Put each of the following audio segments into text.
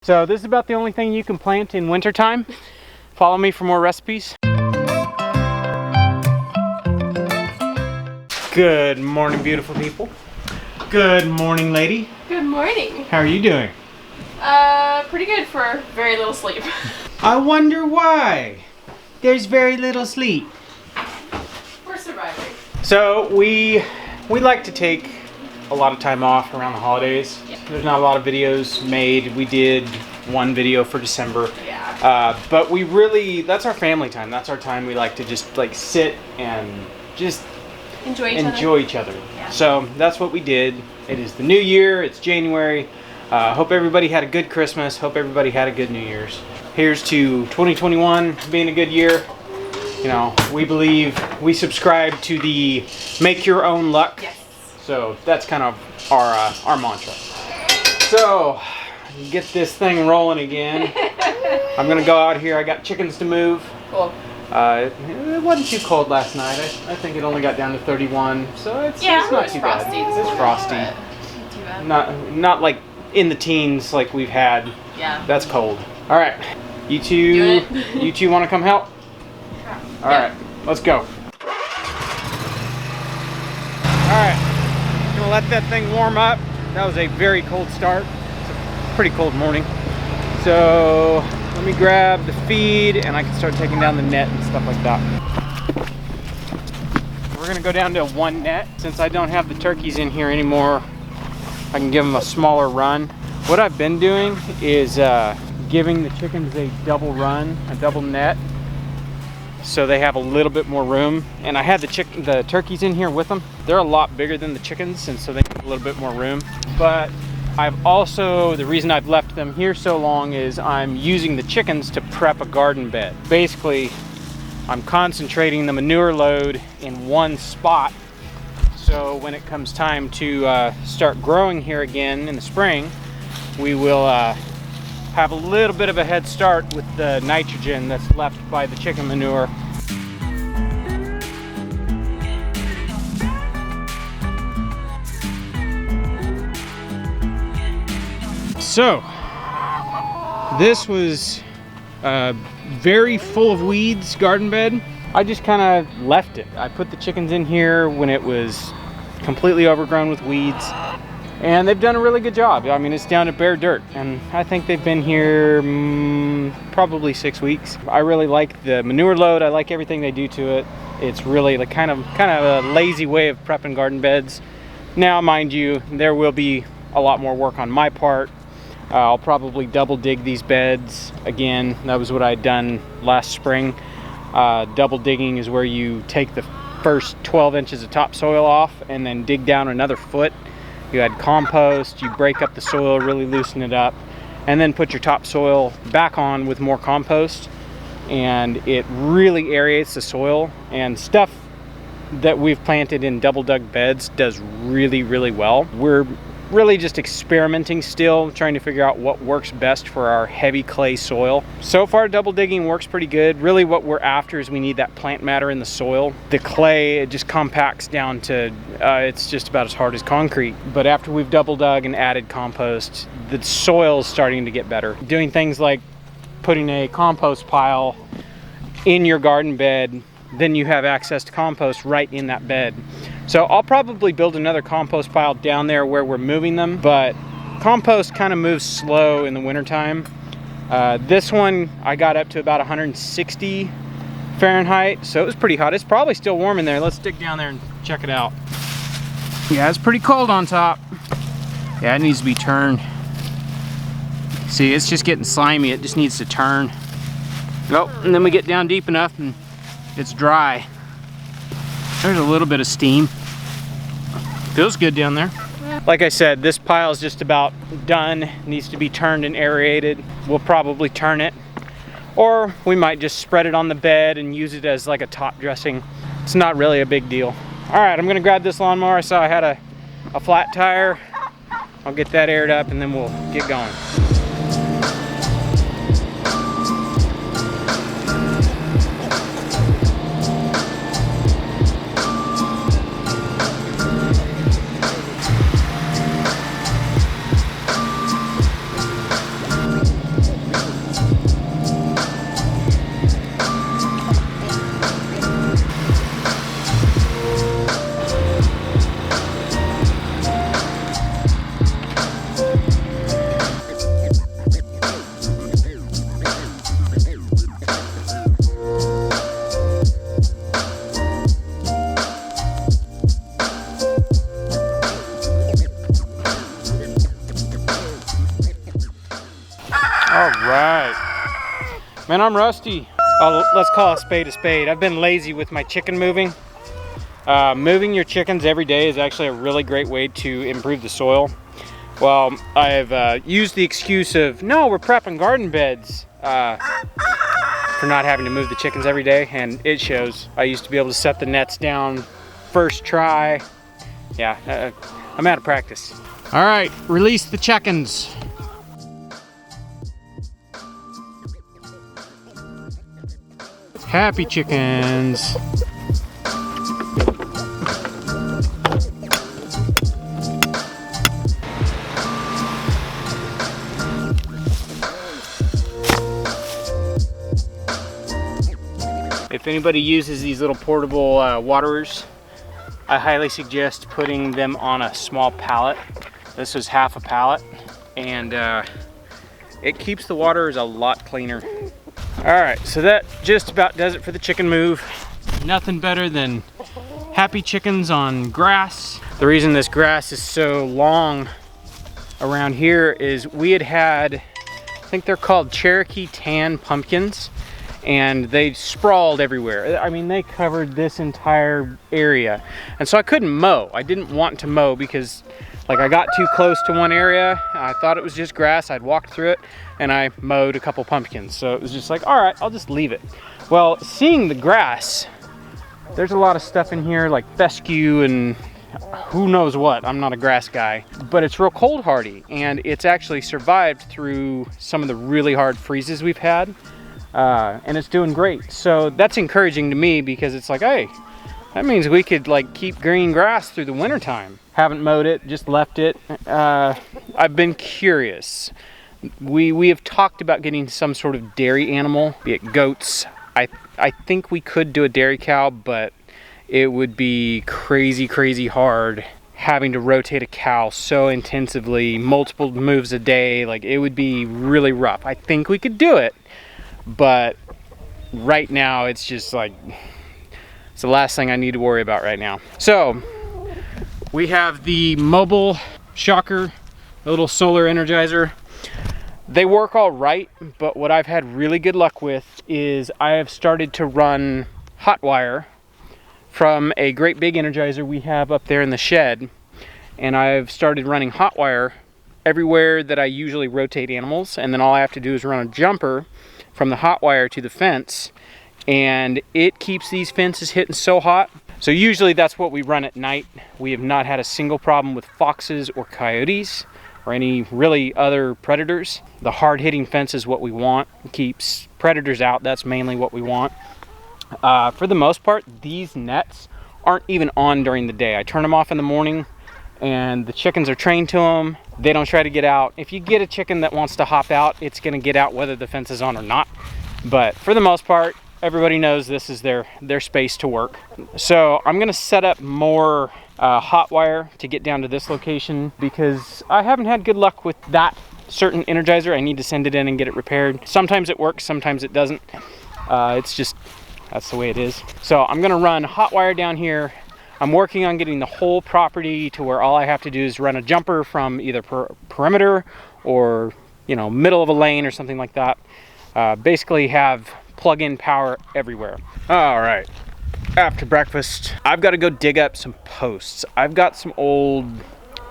So this is about the only thing you can plant in wintertime. Follow me for more recipes. Good morning, beautiful people. Good morning, lady. Good morning. How are you doing? Pretty good for very little sleep. I wonder why. There's very little sleep. We're surviving. So we like to take a lot of time off around the holidays. Yeah. There's not a lot of videos made. We did one video for December. Yeah. But we really, that's our family time. That's our time we like to just like sit and just Enjoy each other. Yeah. So that's what we did. It is the new year. It's January. Hope everybody had a good Christmas. Hope everybody had a good New Year's. Here's to 2021 being a good year. You know, we subscribe to the make your own luck. Yes. So that's kind of our mantra. So get this thing rolling again. I'm gonna go out here. I got chickens to move. Cool. It wasn't too cold last night. I think it only got down to 31, so it's not too frosty. bad. It's frosty. Not too bad. Not like in the teens like we've had. Yeah. That's cold. All right, you two want to come help? All right, let's go. All right. Gonna let that thing warm up. That was a very cold start. It's a pretty cold morning. So let me grab the feed and I can start taking down the net and stuff like that. We're gonna go down to one net. Since I don't have the turkeys in here anymore, I can give them a smaller run. What I've been doing is giving the chickens a double run, a double net, so they have a little bit more room. And I had the turkeys in here with them. They're a lot bigger than the chickens, and so they need a little bit more room. But I've also, the reason I've left them here so long is I'm using the chickens to prep a garden bed. Basically, I'm concentrating the manure load in one spot, so when it comes time to start growing here again in the spring, we will have a little bit of a head start with the nitrogen that's left by the chicken manure. So, this was a very full of weeds garden bed. I just kind of left it. I put the chickens in here when it was completely overgrown with weeds. And they've done a really good job. I mean, it's down to bare dirt, and I think they've been here probably 6 weeks. I really like the manure load. I like everything they do to it. It's really like kind of a lazy way of prepping garden beds. Now, mind you, there will be a lot more work on my part. I'll probably double dig these beds again. That was what I'd done last spring. Double digging is where you take the first 12 inches of topsoil off and then dig down another foot. You add compost, you break up the soil, really loosen it up, and then put your topsoil back on with more compost, and it really aerates the soil. And stuff that we've planted in double dug beds does really, really well. We're really just experimenting still, trying to figure out what works best for our heavy clay soil. So far, double digging works pretty good. Really what we're after is we need that plant matter in the soil. The clay, it just compacts down to, it's just about as hard as concrete. But after we've double dug and added compost, the soil's starting to get better. Doing things like putting a compost pile in your garden bed, then you have access to compost right in that bed. So I'll probably build another compost pile down there where we're moving them, but compost kind of moves slow in the wintertime. This one I got up to about 160 Fahrenheit, so it was pretty hot. It's probably still warm in there. Let's dig down there and check it out. Yeah, it's pretty cold on top. Yeah, it needs to be turned. See, it's just getting slimy. It just needs to turn. Oh, and then we get down deep enough and it's dry. There's a little bit of steam. Feels good down there. Like I said, this pile is just about done. It needs to be turned and aerated. We'll probably turn it, or we might just spread it on the bed and use it as like a top dressing. It's not really a big deal. All right, I'm gonna grab this lawnmower. I saw I had a flat tire. I'll get that aired up and then we'll get going. All right. Man, I'm rusty. Oh, let's call a spade a spade. I've been lazy with my chicken moving. Moving your chickens every day is actually a really great way to improve the soil. Well, I've used the excuse of, no, we're prepping garden beds for not having to move the chickens every day, and it shows. I used to be able to set the nets down first try. Yeah, I'm out of practice. All right, release the chickens. Happy chickens. If anybody uses these little portable waterers, I highly suggest putting them on a small pallet. This was half a pallet, and it keeps the waters a lot cleaner. All right, so that just about does it for the chicken move. Nothing better than happy chickens on grass. The reason this grass is so long around here is we had, I think they're called Cherokee tan pumpkins, and they sprawled everywhere. I mean, they covered this entire area. And so I couldn't mow. I didn't want to mow because like I got too close to one area. I thought it was just grass. I'd walked through it and I mowed a couple pumpkins. So it was just like, all right, I'll just leave it. Well, seeing the grass, there's a lot of stuff in here like fescue and who knows what. I'm not a grass guy, but it's real cold hardy, and it's actually survived through some of the really hard freezes we've had. And it's doing great. So that's encouraging to me because it's like, hey, that means we could like keep green grass through the winter time. Haven't mowed it, just left it. I've been curious. We have talked about getting some sort of dairy animal, be it goats. I think we could do a dairy cow, but it would be crazy hard having to rotate a cow so intensively, multiple moves a day. Like, it would be really rough. I think we could do it, but right now it's just like, it's the last thing I need to worry about right now. So we have the mobile shocker, a little solar energizer. They work all right, but what I've had really good luck with is I have started to run hot wire from a great big energizer we have up there in the shed, and I've started running hot wire everywhere that I usually rotate animals, and then all I have to do is run a jumper from the hot wire to the fence, and it keeps these fences hitting so hot. So usually that's what we run at night. We have not had a single problem with foxes or coyotes or any really other predators. The hard-hitting fence is what we want. It keeps predators out. That's mainly what we want. For the most part, these nets aren't even on during the day. I turn them off in the morning, and the chickens are trained to them. They don't try to get out. If you get a chicken that wants to hop out, it's gonna get out whether the fence is on or not. But for the most part, everybody knows this is their space to work. So I'm gonna set up more hot wire to get down to this location because I haven't had good luck with that certain energizer. I need to send it in and get it repaired. Sometimes it works, sometimes it doesn't. It's just, that's the way it is. So I'm gonna run hot wire down here. I'm working on getting the whole property to where all I have to do is run a jumper from either perimeter or, you know, middle of a lane or something like that. Basically have plug-in power everywhere. All right, after breakfast, I've got to go dig up some posts. I've got some old,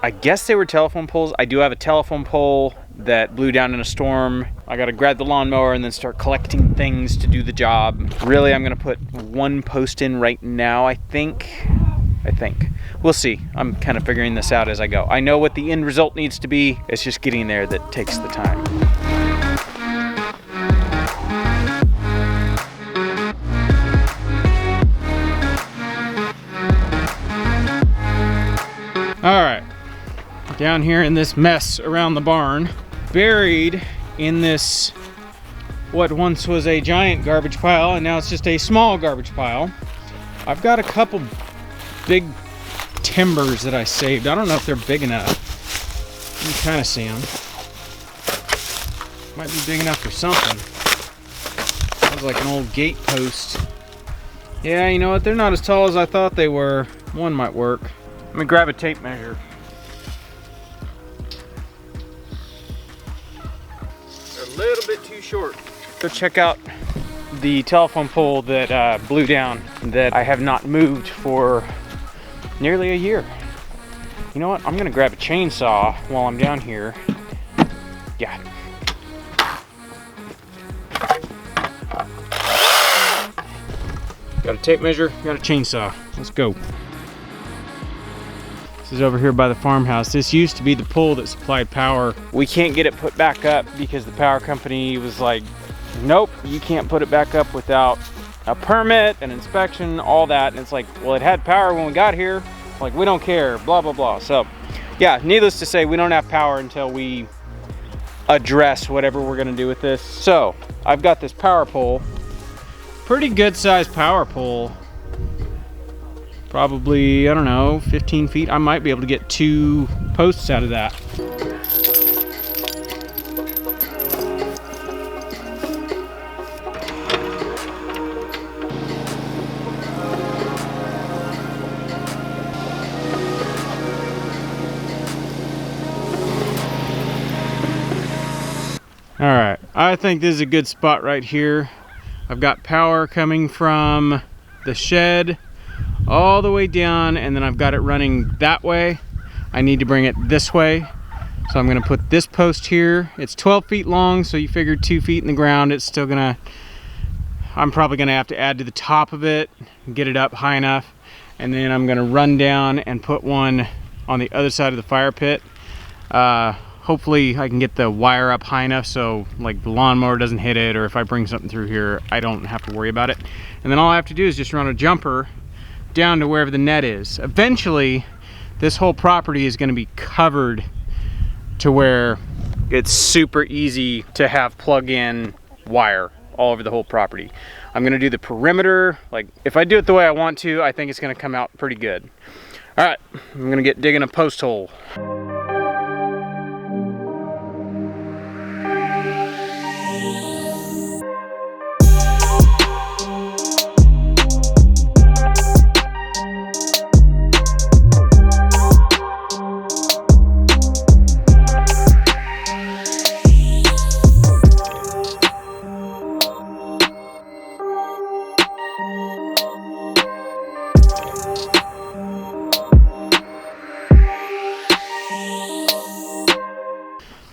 I guess they were telephone poles. I do have a telephone pole that blew down in a storm. I got to grab the lawnmower and then start collecting things to do the job. Really, I'm going to put one post in right now, I think. We'll see. I'm kind of figuring this out as I go. I know what the end result needs to be. It's just getting there that takes the time. All right, down here in this mess around the barn, buried in this, what once was a giant garbage pile and now it's just a small garbage pile, I've got a couple big timbers that I saved. I don't know if they're big enough. You can kind of see them. Might be big enough for something. That was like an old gate post. Yeah, you know what? They're not as tall as I thought they were. One might work. Let me grab a tape measure. At little bit too short. Go check out the telephone pole that blew down that I have not moved for nearly a year. You know what? I'm gonna grab a chainsaw while I'm down here. Yeah. Got a tape measure, got a chainsaw. Let's go. This is over here by the farmhouse. This used to be the pole that supplied power. We can't get it put back up because the power company was like, nope, you can't put it back up without a permit, an inspection, all that. And it's like, well, it had power when we got here. Like, we don't care, blah, blah, blah. So yeah, needless to say, we don't have power until we address whatever we're gonna do with this. So I've got this power pole, pretty good sized power pole. Probably, I don't know, 15 feet. I might be able to get 2 posts out of that. All right, I think this is a good spot right here. I've got power coming from the shed all the way down, and then I've got it running that way. I need to bring it this way. So I'm gonna put this post here. It's 12 feet long, so you figure 2 feet in the ground. It's still gonna, I'm probably gonna have to add to the top of it, get it up high enough. And then I'm gonna run down and put one on the other side of the fire pit. Hopefully I can get the wire up high enough so like the lawnmower doesn't hit it, or if I bring something through here, I don't have to worry about it. And then all I have to do is just run a jumper down to wherever the net is. Eventually, this whole property is going to be covered to where it's super easy to have plug-in wire all over the whole property. I'm going to do the perimeter. Like, if I do it the way I want to, I think it's going to come out pretty good. All right, I'm going to get digging a post hole.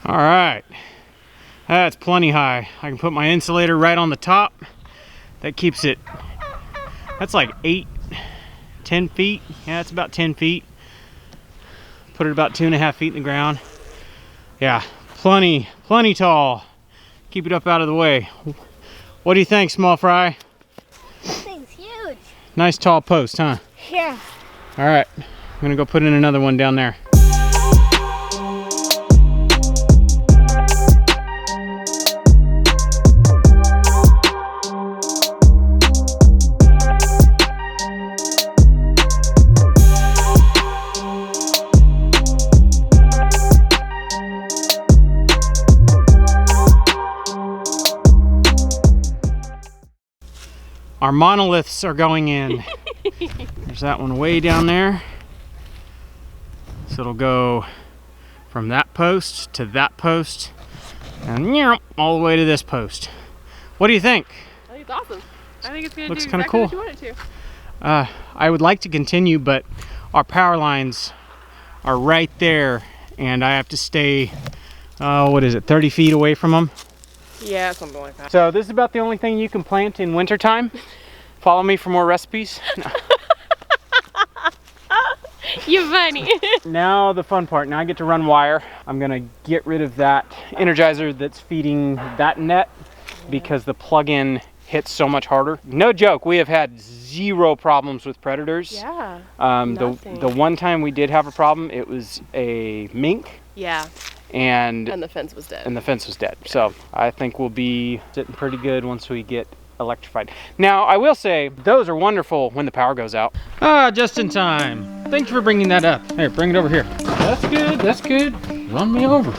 All right, that's plenty high. I can put my insulator right on the top. That keeps it, that's like 10 feet. Yeah, it's about 10 feet. Put it about 2.5 feet in the ground. Yeah, plenty tall. Keep it up out of the way. What do you think, small fry? This thing's huge. Nice tall post, huh? Yeah. All right, I'm gonna go put in another one down there. Our monoliths are going in. There's that one way down there. So it'll go from that post to that post and all the way to this post. What do you think? I think it's awesome. I think it's going to do Looks exactly kinda cool. what you want it to. I would like to continue, but our power lines are right there and I have to stay, what is it, 30 feet away from them? Yeah, something like that. So this is about the only thing you can plant in wintertime. Follow me for more recipes. No. You're funny. Now the fun part. Now I get to run wire. I'm gonna get rid of that energizer that's feeding that net because the plug-in hits so much harder. No joke, we have had 0 problems with predators. Yeah. The one time we did have a problem, it was a mink. Yeah. And the fence was dead. And the fence was dead. So I think we'll be sitting pretty good once we get electrified. Now I will say those are wonderful when the power goes out. Just in time. Thanks for bringing that up. Here, bring it over here. That's good. That's good. Run me over.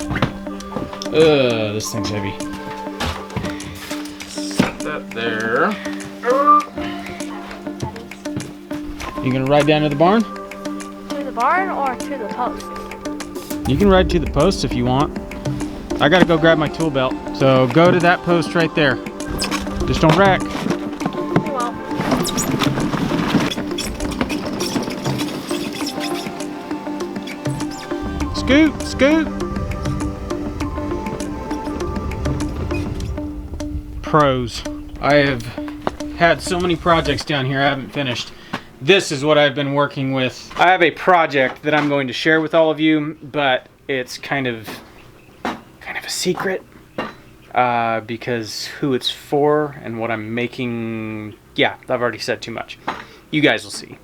This thing's heavy. Set that there. You gonna ride down to the barn? To the barn or to the post? You can ride to the post if you want. I gotta go grab my tool belt. So go to that post right there. Just don't wreck. Well, Scoot, scoot. Pros. I have had so many projects down here I haven't finished. This is what I've been working with. I have a project that I'm going to share with all of you, but it's kind of a secret because who it's for and what I'm making. Yeah, I've already said too much. You guys will see.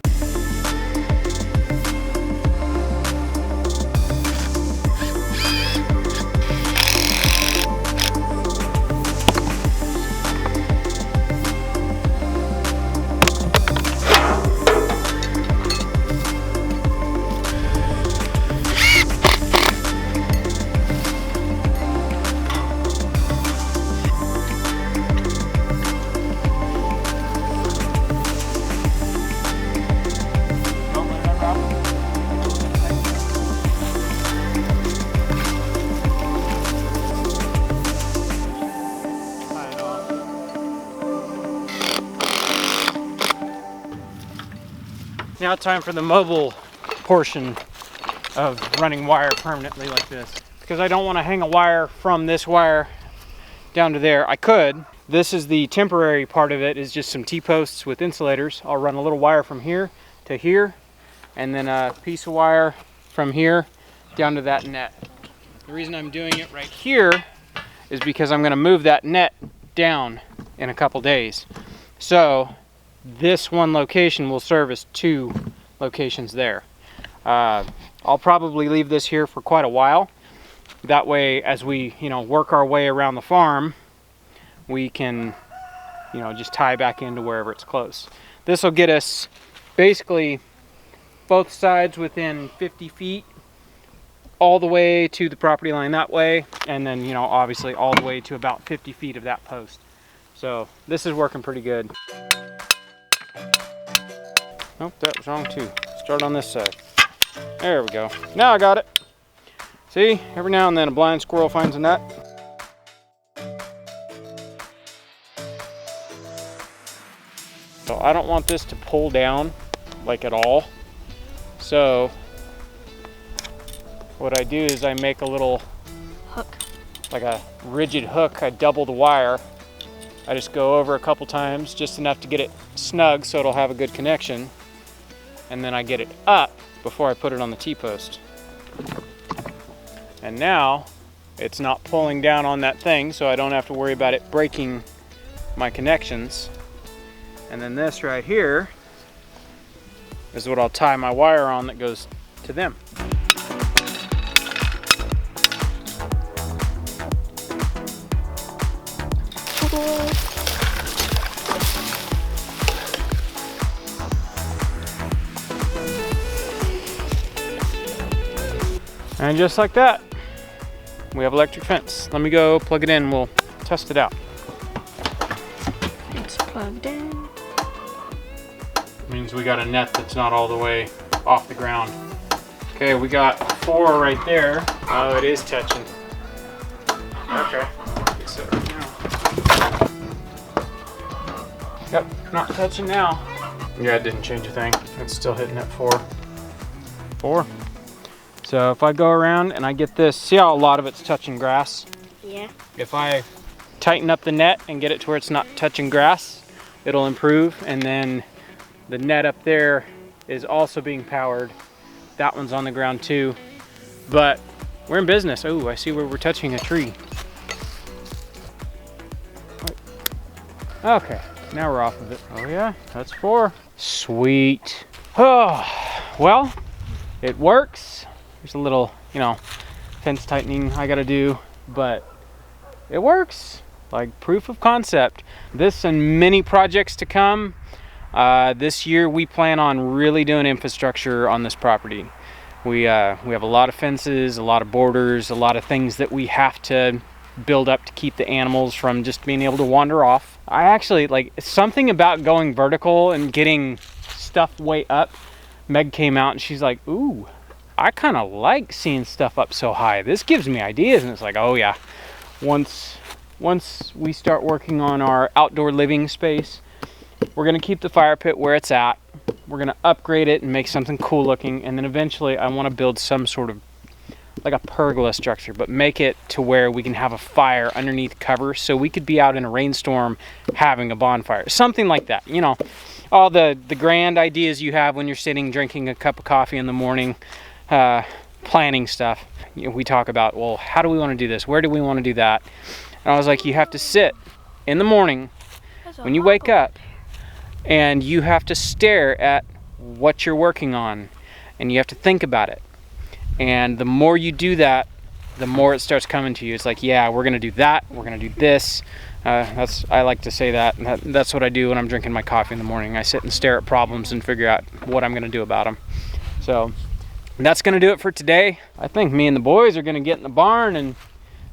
Now time for the mobile portion of running wire permanently like this. Because I don't want to hang a wire from this wire down to there. I could. This is the temporary part of it, is just some T-posts with insulators. I'll run a little wire from here to here, and then a piece of wire from here down to that net. The reason I'm doing it right here is because I'm going to move that net down in a couple days. So this one location will service 2 locations there. I'll probably leave this here for quite a while. That way, as we, work our way around the farm, we can, just tie back into wherever it's close. This will get us basically both sides within 50 feet, all the way to the property line that way, and then, obviously all the way to about 50 feet of that post. So this is working pretty good. Nope, that was wrong too. Start on this side. There we go. Now I got it. See, every now and then a blind squirrel finds a nut. So I don't want this to pull down like at all. So what I do is I make a little hook. Like a rigid hook. I double the wire. I just go over a couple times, just enough to get it snug so it'll have a good connection. And then I get it up before I put it on the T-post. And now it's not pulling down on that thing, so I don't have to worry about it breaking my connections. And then this right here is what I'll tie my wire on that goes to them. And just like that, we have electric fence. Let me go plug it in, we'll test it out. It's plugged in. Means we got a net that's not all the way off the ground. Okay, we got 4 right there. Oh, it is touching. Okay, fix it right now. Yep, not touching now. Yeah, it didn't change a thing. It's still hitting at 4. 4. So if I go around and I get this, see how a lot of it's touching grass? Yeah. If I tighten up the net and get it to where it's not touching grass, it'll improve. And then the net up there is also being powered. That one's on the ground too. But we're in business. Oh, I see where we're touching a tree. Okay, now we're off of it. Oh yeah, that's 4. Sweet. Oh, well, it works. There's a little, fence tightening I gotta do, but it works. Like proof of concept. This and many projects to come. This year we plan on really doing infrastructure on this property. We have a lot of fences, a lot of borders, a lot of things that we have to build up to keep the animals from just being able to wander off. I actually, something about going vertical and getting stuff way up. Meg came out and she's like, ooh, I kind of like seeing stuff up so high. This gives me ideas, and it's like, oh yeah, once we start working on our outdoor living space, we're gonna keep the fire pit where it's at. We're gonna upgrade it and make something cool looking, and then eventually I want to build some sort of like a pergola structure, but make it to where we can have a fire underneath cover, so we could be out in a rainstorm having a bonfire, something like that. You know, all the grand ideas you have when you're sitting drinking a cup of coffee in the morning, planning stuff. You know, we talk about, well, how do we want to do this? Where do we want to do that? And I was like, you have to sit in the morning when you wake up, and you have to stare at what you're working on, and you have to think about it. And the more you do that, the more it starts coming to you. It's like, yeah, we're gonna do that, we're gonna do this. I like to say that's what I do when I'm drinking my coffee in the morning. I sit and stare at problems and figure out what I'm gonna do about them. So that's gonna do it for today. I think me and the boys are gonna get in the barn and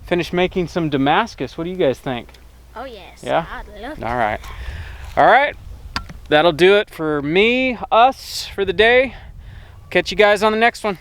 finish making some Damascus. What do you guys think? Oh yes. Yeah? I'd love to. All right, that'll do it for us for the day. Catch you guys on the next one.